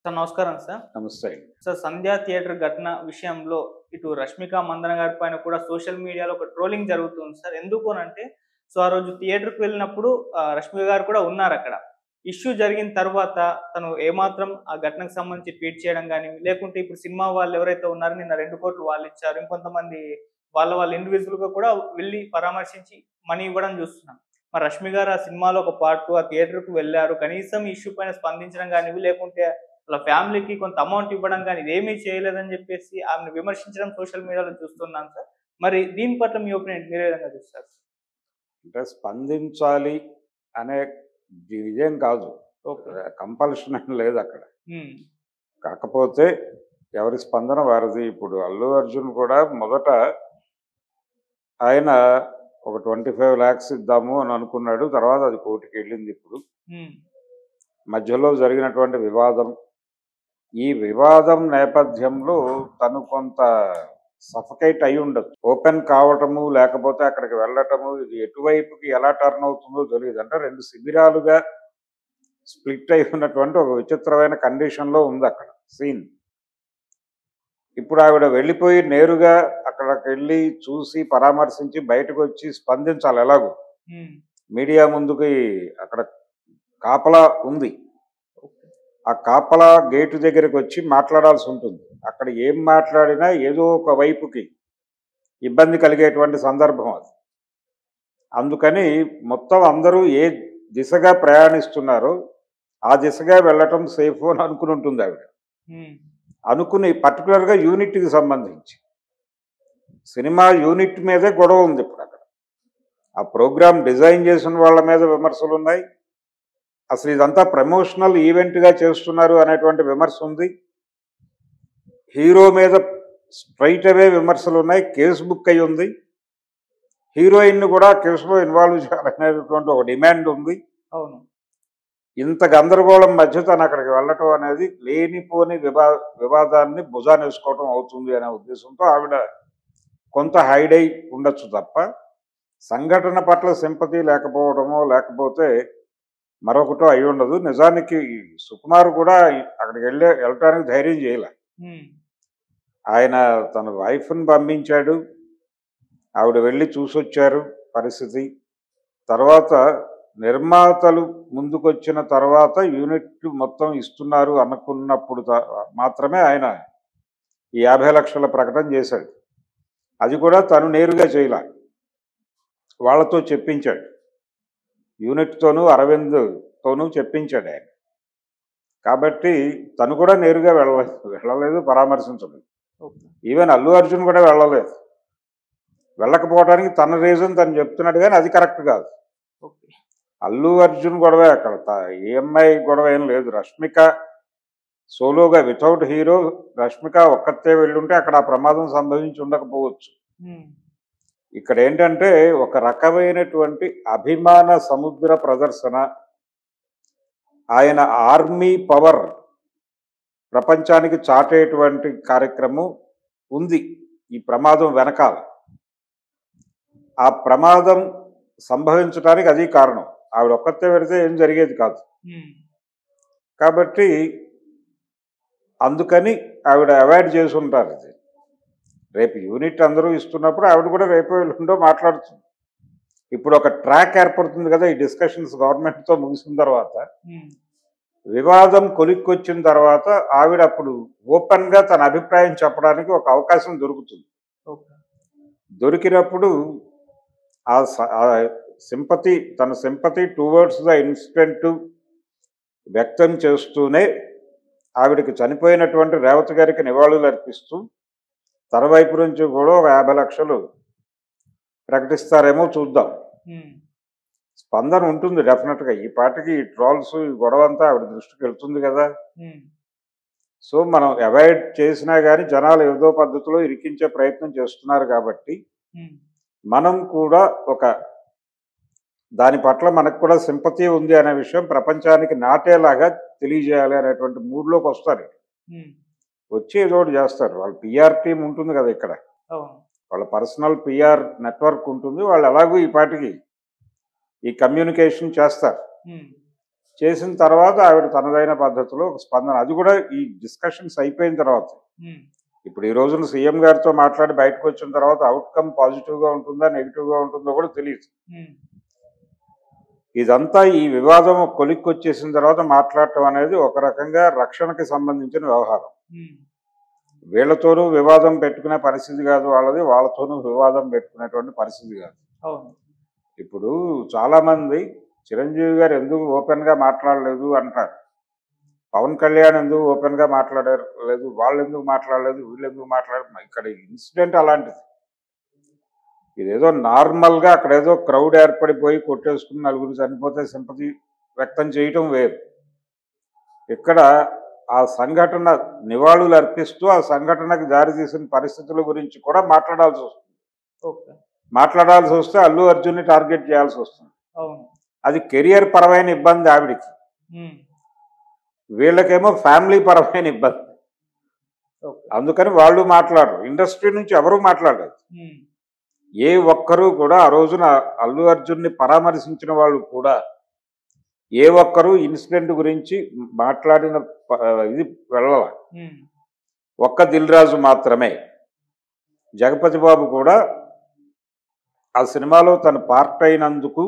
Sir నమస్కారం sir. నమస్తే. Sir 'సంధ్య' theatre ఘటన విషయంలో ఇటు 'రష్మిక మందన' గారి పైన కూడా సోషల్ మీడియాలో ఒక ట్రోలింగ్ జరుగుతుంది సార్. ఎందుకు అనంటే ఆ రోజు థియేటర్‌కి వెళ్ళినప్పుడు 'రష్మిక' గారు కూడా ఉన్నారక్కడ. ఇష్యూ జరిగిన తర్వాత తను ఏమాత్రం ఆ ఘటనకు సంబంధించి ట్వీట్ చేయడం గాని, లేకుంటే ఇప్పుడు సినిమా వాళ్ళు ఎవరైతే ఉన్నారో నిన్న 2,00,00,000 వాళ్ళిచ్చారు. ఇంకొంతమంది వాళ్ళ ఇండివిడ్యువల్‌గా కూడా వెళ్లి పరామర్శించి మనీ ఇవ్వడం చూస్తున్నాం. మరి 'రష్మి' గారు ఆ సినిమాలో ఒక పార్ట్ ఆ థియేటర్‌కి వెళ్లారు. కనీసం ఈ ఇష్యూ పైన స్పందించడం గాని, లేకుంటే వాళ్ళ ఫ్యామిలీకి కొంత అమౌంట్ ఇవ్వడం గాని ఇదేమీ చేయలేదని చెప్పేసి ఆమెను విమర్శించడం సోషల్ మీడియాలో చూస్తున్నాం సార్. మరి దీని పట్ల మీ ఒపీనియన్ మీరు ఏ విధంగా చూస్తారు? అంటే స్పందించాలి అనే ఇదేం కాదు. ఓకే. కంపల్షన్ ఏం లేదక్కడ. హ్మ్. కాకపోతే ఎవరి స్పందన వారిది. ఇప్పుడు 'అల్లు అర్జున్' కూడా మొదట ఆయన ఒక 25,00,000 ఇద్దాము అని అనుకున్నాడు. తర్వాత అది కోర్టుకెళ్ళింది ఇప్పుడు. హ్మ్. మధ్యలో జరిగినటువంటి వివాదం. ఈ వివాదం నేపథ్యంలో తను కొంత సఫకేట్ అయి ఉండొచ్చు. ఓపెన్ కావటము, లేకపోతే అక్కడికి వెళ్ళటము, ఇది ఎటువైపుకి ఎలా టర్న్ అవుతుందో తెలీదు. అంటే 2 శిబిరాలుగా స్ప్లిట్ అయి ఉన్నటువంటి ఒక విచిత్రమైన కండిషన్‌లో ఉందక్కడ సీన్. ఇప్పుడు ఆవిడ వెళ్ళిపోయి నేరుగా అక్కడికెళ్ళి చూసి, పరామర్శించి బయటకొచ్చి స్పందించాలి ఎలాగో. హ్మ్. మీడియా ముందుకి అక్కడ కాపలా ఉంది. ఆ కాపలా గేటు దగ్గరకొచ్చి మాట్లాడాల్సి ఉంటుంది. అక్కడ ఏం మాట్లాడినా ఏదో ఒక వైపుకి ఇబ్బంది కలిగేటువంటి సందర్భం అది. అందుకని మొత్తం అందరూ ఏ దిశగా ప్రయాణిస్తున్నారో ఆ దిశగా వెళ్ళటం సేఫు అని అనుకుని ఉంటుంది ఆవిడ. హ్మ్. అనుకుని పర్టికులర్‌గా యూనిట్‌కి సంబంధించి. సినిమా యూనిట్ మీదే గొడవ ఉంది ఇప్పుడు అక్కడ. ఆ ప్రోగ్రామ్ డిజైన్ చేసిన వాళ్ళ మీద విమర్శలున్నాయి. అసలు ఇదంతా ప్రమోషనల్ ఈవెంట్‌గా చేస్తున్నారు అనేటువంటి విమర్శ ఉంది. హీరో మీద స్ట్రెయిట్ అవే విమర్శలున్నాయి. కేసు బుక్ అయ్యి ఉంది. హీరోయిన్‌ని కూడా కేసులో ఇన్వాల్వ్ చేయాలనేటువంటి ఒక డిమాండ్ ఉంది. అవును. ఇంత గందరగోళం మధ్య తను అక్కడికి వెళ్ళటం అనేది లేనిపోని వివాదాన్ని భుజానేసుకోవటం అవుతుంది అనే ఉద్దేశంతో ఆవిడ కొంత హైడ్ అయి ఉండొచ్చు తప్ప, సంఘటన పట్ల సింపతి లేకపోవడమో, లేకపోతే మరొకటో అయి ఉండదు. నిజానికి సుకుమార్ కూడా అక్కడికి వెళ్ళటానికి ధైర్యం చేయలే. హ్మ్. ఆయన తన వైఫ్‌ని పంపించాడు. ఆవిడ వెళ్ళి చూసొచ్చారు పరిస్థితి. తర్వాత నిర్మాతలు ముందుకొచ్చిన తర్వాత యూనిట్ మొత్తం ఇస్తున్నారు అనుకున్నప్పుడు మాత్రమే ఆయన ఈ 50,00,000 ప్రకటన చేశాడు. అది కూడా తను నేరుగా చేయలే. వాళ్ళతో చెప్పించాడు. యూనిట్‌తోనూ, అరవింద్‌తోనూ చెప్పించాడు ఆయన. కాబట్టి తను కూడా నేరుగా వెళ్ళలేదు, పరామర్శించలేదు. ఓకే. ఈవెన్ అల్లు అర్జున్ కూడా వెళ్ళలేదు. వెళ్ళకపోవడానికి తన రీజన్ తను చెప్తున్నాడు కానీ అది కరెక్ట్ కాదు. ఓకే. అల్లు అర్జున్ గొడవే అక్కడ. ఈఎంఐ గొడవ ఏం లేదు. రష్మిక సోలోగా వితౌట్ హీరో రష్మిక ఒక్కతే వెళ్ళుంటే అక్కడ ఆ ప్రమాదం సంభవించి ఉండకపోవచ్చు. హ్మ్. ఇక్కడ ఏంటంటే ఒక రకమైనటువంటి అభిమాన సముద్ర ప్రదర్శన, ఆయన ఆర్మీ పవర్ ప్రపంచానికి చాటేటువంటి కార్యక్రమం ఉంది ఈ ప్రమాదం వెనకాల. ఆ ప్రమాదం సంభవించడానికి అది కారణం. ఆవిడ ఒక్కతే పెడితే ఏం జరిగేది కాదు. హ్మ్. కాబట్టి అందుకని ఆవిడ అవాయిడ్ చేసి ఉంటారు ఇది. రేపు యూనిట్ అందరూ ఇస్తున్నప్పుడు ఆవిడ కూడా రేపు ఎల్లుండో మాట్లాడుతుంది. ఇప్పుడు ఒక ట్రాక్ ఏర్పడుతుంది కదా ఈ డిస్కషన్స్ గవర్నమెంట్‌తో ముగిసిన తర్వాత. హ్మ్. వివాదం కొలిక్కొచ్చిన తర్వాత ఆవిడ అప్పుడు ఓపెన్‌గా తన అభిప్రాయం చెప్పడానికి ఒక అవకాశం దొరుకుతుంది. ఓకే. దొరికినప్పుడు ఆ తన సింపతి టువర్డ్స్ ద ఇన్సిడెంట్ వ్యక్తం చేస్తూనే ఆవిడకి చనిపోయినటువంటి రేవతి గారికి నివాళులు అర్పిస్తూ తన వైపు నుంచి కూడా ఒక 50,00,000 ప్రకటిస్తారేమో చూద్దాం. హ్మ్. స్పందన ఉంటుంది డెఫినెట్‌గా. ఈ పాటికి ఈ ట్రోల్స్ ఈ గొడవంతా ఆవిడ దృష్టికి వెళ్తుంది కదా. హ్మ్. సో మనం అవాయిడ్ చేసినా కానీ జనాలు ఏదో పద్ధతిలో ఇరికించే ప్రయత్నం చేస్తున్నారు కాబట్టి హ్మ్. మనం కూడా దాని పట్ల మనకు కూడా సింపతి ఉంది అనే విషయం ప్రపంచానికి నాటేలాగా తెలియజేయాలి అనేటువంటి మూడ్‌లోకి వస్తారు. హ్మ్. వచ్చి ఏదో ఒకటి చేస్తారు. వాళ్ళ పీఆర్ టీమ్ ఉంటుంది కదా ఇక్కడ. అవును. వాళ్ళ పర్సనల్ పీఆర్ నెట్వర్క్ ఉంటుంది. వాళ్ళు ఎలాగూ ఈ పాటికి ఈ కమ్యూనికేషన్ చేస్తారు. హ్మ్. చేసిన తర్వాత ఆవిడ తనదైన పద్ధతిలో ఒక స్పందన, అది కూడా ఈ డిస్కషన్స్ అయిపోయిన తర్వాత. ఇప్పుడు ఈ రోజున సీఎం గారితో మాట్లాడి బయటకు వచ్చిన తర్వాత అవుట్కమ్ పాజిటివ్గా ఉంటుందా నెగిటివ్గా ఉంటుందో కూడా తెలియదు. ఇదంతా ఈ వివాదం కొలిక్కి వచ్చేసిన తర్వాత మాట్లాడటం అనేది ఒక రకంగా రక్షణకి సంబంధించిన వ్యవహారం. వీళ్ళతోనూ వివాదం పెట్టుకునే పరిస్థితి కాదు వాళ్ళది, వాళ్ళతోనూ వివాదం పెట్టుకునేటువంటి పరిస్థితి కాదు. ఇప్పుడు చాలామంది చిరంజీవి గారు ఎందుకు ఓపెన్గా మాట్లాడలేదు అంటారు, పవన్ కళ్యాణ్ ఎందుకు ఓపెన్గా మాట్లాడలేదు, వాళ్ళు ఎందుకు మాట్లాడలేదు, వీళ్ళు ఎందుకు మాట్లాడారు. ఇక్కడ ఇన్సిడెంట్ అలాంటిది. ఇదేదో నార్మల్గా అక్కడ ఏదో క్రౌడ్ ఏర్పడిపోయి కొట్టేసుకుని నలుగురు చనిపోతే సింపతి వ్యక్తం చేయటం వేరు. ఇక్కడ ఆ సంఘటన నివాళులు అర్పిస్తూ ఆ సంఘటనకు దారితీసిన పరిస్థితుల గురించి కూడా మాట్లాడాల్సి వస్తుంది. మాట్లాడాల్సి వస్తే అల్లు అర్జున్ని టార్గెట్ చేయాల్సి వస్తుంది. అది కెరియర్ పరమైన ఇబ్బంది ఆవిడికి, వీళ్ళకేమో ఫ్యామిలీ పరమైన ఇబ్బంది. అందుకని వాళ్ళు మాట్లాడరు, ఇండస్ట్రీ నుంచి ఎవరు మాట్లాడరు. ఏ ఒక్కరూ కూడా ఆ రోజున అల్లు అర్జున్ని పరామర్శించిన వాళ్ళు కూడా ఏ ఒక్కరూ ఇన్సిడెంట్ గురించి మాట్లాడిన ఇది వెళ్ళాల. ఒక్క దిల్ రాజు మాత్రమే. జగపతి బాబు కూడా ఆ సినిమాలో తన పార్ట్ అయినందుకు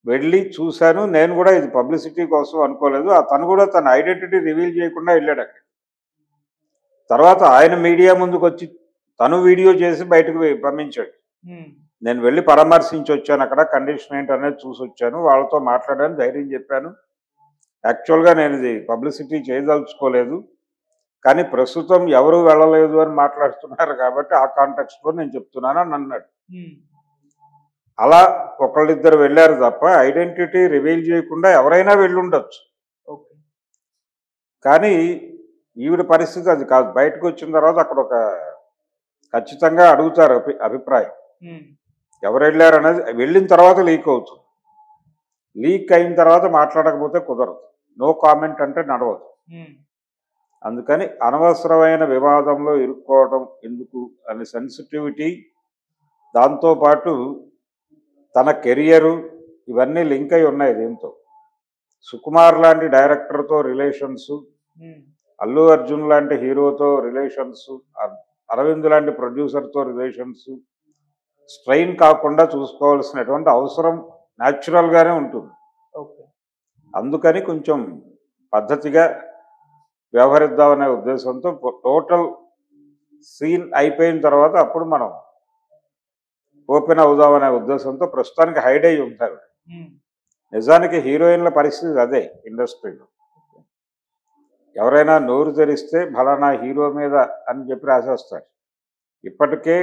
వెళ్ళి చూశాను, నేను కూడా ఇది పబ్లిసిటీ కోసం అనుకోలేదు, తను కూడా తన ఐడెంటిటీ రివీల్ చేయకుండా వెళ్ళాడు అక్కడ. తర్వాత ఆయన మీడియా ముందుకు వచ్చి తను వీడియో చేసి బయటకు పంపించాడు, నేను వెళ్ళి పరామర్శించి వచ్చాను, అక్కడ కండిషన్ ఏంటి అనేది చూసి వచ్చాను, వాళ్ళతో మాట్లాడాను, ధైర్యం చెప్పాను, యాక్చువల్గా నేను ఇది పబ్లిసిటీ చేయదలుచుకోలేదు, కానీ ప్రస్తుతం ఎవరు వెళ్ళలేదు అని మాట్లాడుతున్నారు కాబట్టి ఆ కాంటెక్స్ట్లో నేను చెప్తున్నాను అని అన్నాడు. అలా ఒకళ్ళిద్దరు వెళ్ళారు తప్ప ఐడెంటిటీ రివీల్ చేయకుండా ఎవరైనా వెళ్ళుండొచ్చు. కానీ ఈవిడ పరిస్థితి అది కాదు. బయటకు వచ్చిన తర్వాత అక్కడ ఒక ఖచ్చితంగా అడుగుతారు అభిప్రాయం, ఎవరు వెళ్ళారు అనేది. వెళ్ళిన తర్వాత లీక్ అవుతుంది, లీక్ అయిన తర్వాత మాట్లాడకపోతే కుదరదు, నో కామెంట్ అంటే నడవదు. అందుకని అనవసరమైన వివాదంలో ఇరుక్కోవడం ఎందుకు అనే సెన్సిటివిటీ, దాంతోపాటు తన కెరియరు ఇవన్నీ లింక్ అయి ఉన్నాయి దీంతో. సుకుమార్ లాంటి డైరెక్టర్తో రిలేషన్స్, అల్లు అర్జున్ లాంటి హీరోతో రిలేషన్స్, అరవింద్ లాంటి ప్రొడ్యూసర్తో రిలేషన్స్ స్ట్రెయిన్ కాకుండా చూసుకోవాల్సినటువంటి అవసరం న్యాచురల్గానే ఉంటుంది. అందుకని కొంచెం పద్ధతిగా వ్యవహరిద్దామనే ఉద్దేశంతో టోటల్ సీన్ అయిపోయిన తర్వాత అప్పుడు మనం ఓపెన్ అవుదామనే ఉద్దేశంతో ప్రస్తుతానికి హైడ్ అయ్యి ఉంటారు. నిజానికి హీరోయిన్ల పరిస్థితి అదే ఇండస్ట్రీలో. ఎవరైనా నోరు తెరిస్తే ఫలానా హీరో మీద అని చెప్పి రాసేస్తారు. ఇప్పటికే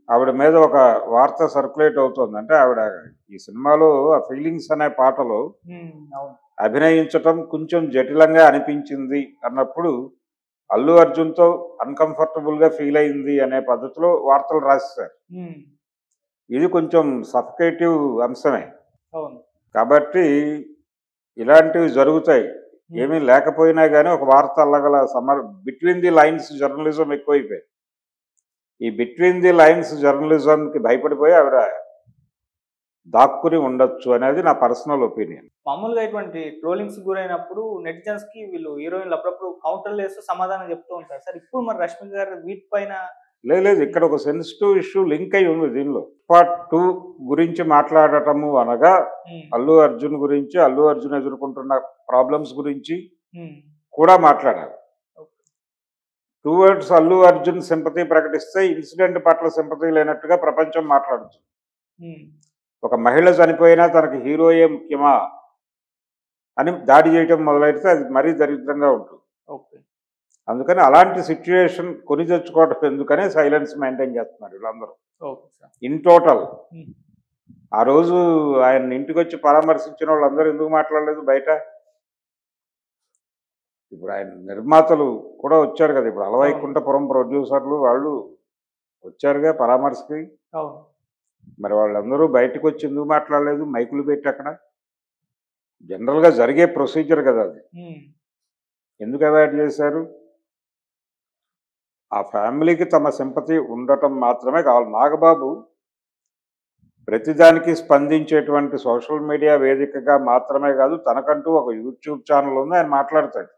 ఆవిడ మీద ఒక వార్త సర్క్యులేట్ అవుతుంది, అంటే ఆవిడ ఈ సినిమాలో ఆ ఫీలింగ్స్ అనే పాటలో అభినయించటం కొంచెం జటిలంగా అనిపించింది అన్నప్పుడు అల్లు అర్జున్తో అన్కంఫర్టబుల్గా ఫీల్ అయింది అనే పద్ధతిలో వార్తలు రాసేశారు. ఇది కొంచెం సఫికేటివ్ అంశమే కాబట్టి ఇలాంటివి జరుగుతాయి. ఏమీ లేకపోయినా కానీ ఒక వార్త అల్లగల బిట్వీన్ ది లైన్స్ జర్నలిజం ఎక్కువైపోయింది. ఈ బిట్వీన్ ది లైన్స్ జర్నలిజంకి భయపడిపోయి ఆవిడ దాక్కుని ఉండొచ్చు అనేది నా పర్సనల్ ఒపీనియన్. మామూలుగా ఇటువంటి ట్రోలింగ్స్ గురైనప్పుడు నెటిజన్స్ కి వీళ్ళు హీరోయిన్లు అప్పుడప్పుడు కౌంటర్లు వేస్తూ సమాధానం చెప్తూ ఉంటారు సార్. ఇప్పుడు మరి రష్మిక గారు వీటిపైన లేదు, ఇక్కడ ఒక సెన్సిటివ్ ఇష్యూ లింక్ అయి ఉంది దీనిలో. పార్ట్ 2 గురించి మాట్లాడటము అనగా అల్లు అర్జున్ గురించి, అల్లు అర్జున్ ఎదుర్కొంటున్న ప్రాబ్లమ్స్ గురించి కూడా మాట్లాడారు. టువర్డ్స్ అల్లు అర్జున్ సింపతి ప్రకటిస్తే ఇన్సిడెంట్ పట్ల సింపతి లేనట్టుగా ప్రపంచం మాట్లాడుతుంది. ఒక మహిళ చనిపోయినా తనకి హీరోయే ముఖ్యమా అని దాడి చేయటం మొదలైతే అది మరీ దరిద్రంగా ఉంటుంది. అందుకని అలాంటి సిచ్యువేషన్ కొని తెచ్చుకోవటం ఎందుకనే సైలెన్స్ మెయింటైన్ చేస్తున్నారు వీళ్ళందరూ ఇన్ టోటల్. ఆ రోజు ఆయన ఇంటికి వచ్చి పరామర్శించిన వాళ్ళందరూ ఎందుకు మాట్లాడలేదు బయట? ఇప్పుడు ఆయన నిర్మాతలు కూడా వచ్చారు కదా, ఇప్పుడు అలవైకుంఠపురం ప్రొడ్యూసర్లు వాళ్ళు వచ్చారుగా పరామర్శకి. మరి వాళ్ళందరూ బయటకు వచ్చి ఎందుకు మాట్లాడలేదు? మైకులు పెట్టి అక్కడ జనరల్గా జరిగే ప్రొసీజర్ కదా అది, ఎందుకు అవాయిడ్ చేశారు? ఆ ఫ్యామిలీకి తమ సింపతి ఉండటం మాత్రమే కావాలి. నాగబాబు ప్రతిదానికి స్పందించేటువంటి సోషల్ మీడియా వేదికగా మాత్రమే కాదు, తనకంటూ ఒక యూట్యూబ్ ఛానల్ ఉంది, ఆయన మాట్లాడతాడు.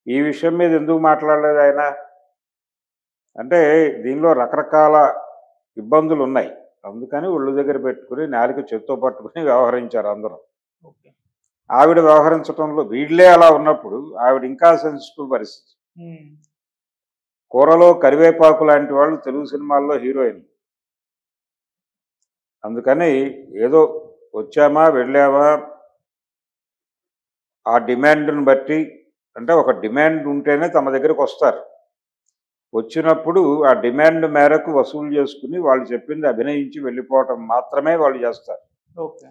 ఈ విషయం మీద ఎందుకు మాట్లాడలేదు ఆయన అంటే, దీనిలో రకరకాల ఇబ్బందులు ఉన్నాయి. అందుకని ఒళ్ళు దగ్గర పెట్టుకుని నాలుక చేత్తో పట్టుకుని వ్యవహరించారు అందరూ. ఓకే. ఆవిడ వ్యవహరించడంలో వీళ్ళే అలా ఉన్నప్పుడు ఆవిడ ఇంకా సెన్సిటివ్ పరిస్థితి. కూరలో కరివేపాకు లాంటి వాళ్ళు తెలుగు సినిమాల్లో హీరోయిన్. అందుకని ఏదో వచ్చామా వెళ్ళామా ఆ డిమాండ్ని బట్టి, అంటే ఒక డిమాండ్ ఉంటేనే తమ దగ్గరకు వస్తారు. వచ్చినప్పుడు ఆ డిమాండ్ మేరకు వసూలు చేసుకుని వాళ్ళు చెప్పింది అభినయించి వెళ్ళిపోవటం మాత్రమే వాళ్ళు చేస్తారు. ఓకే.